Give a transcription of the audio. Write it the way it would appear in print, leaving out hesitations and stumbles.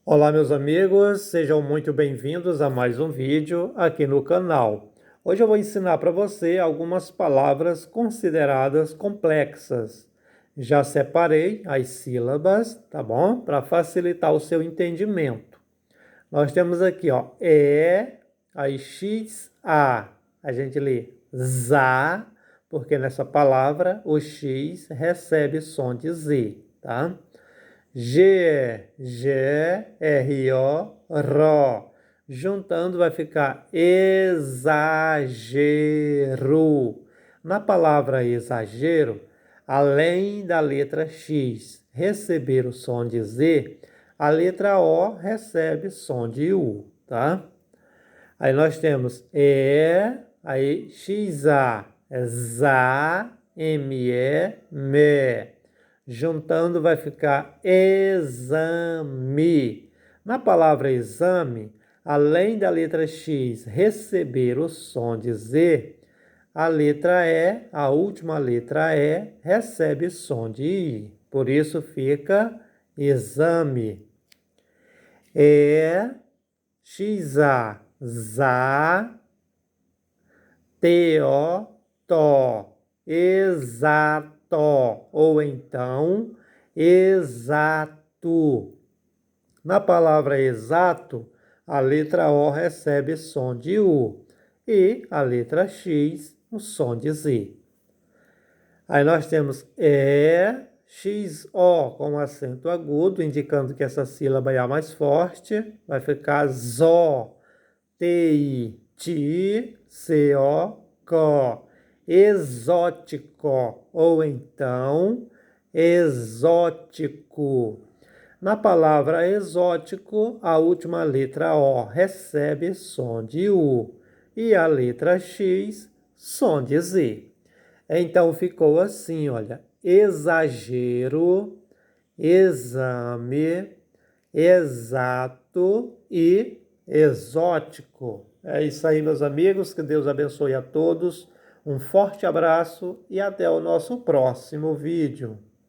Olá, meus amigos, sejam muito bem-vindos a mais um vídeo aqui no canal. Hoje eu vou ensinar para você algumas palavras consideradas complexas. Já separei as sílabas, tá bom? Para facilitar o seu entendimento. Nós temos aqui, ó, aí X, A. A gente lê ZA, porque nessa palavra o X recebe som de Z, tá? G-R-O. Juntando vai ficar exagero. Na palavra exagero, além da letra X receber o som de Z, a letra O recebe som de U, tá? Aí nós temos aí XA, ZA, ME, ME. Juntando vai ficar exame. Na palavra exame, além da letra X receber o som de Z, a letra E, a última letra E, recebe som de I. Por isso fica exame. XA, ZA, TO, TO, exato, ou então exato. Na palavra exato, a letra O recebe som de U e a letra X o som de Z. Aí nós temos XO com acento agudo, indicando que essa sílaba é a mais forte. Vai ficar ZO, TI, TI, CO, CO. Exótico, ou então exótico. Na palavra exótico, a última letra O recebe som de U e a letra X, som de Z. Então ficou assim, olha, exagero, exame, exato e exótico. É isso aí, meus amigos, que Deus abençoe a todos. Um forte abraço e até o nosso próximo vídeo.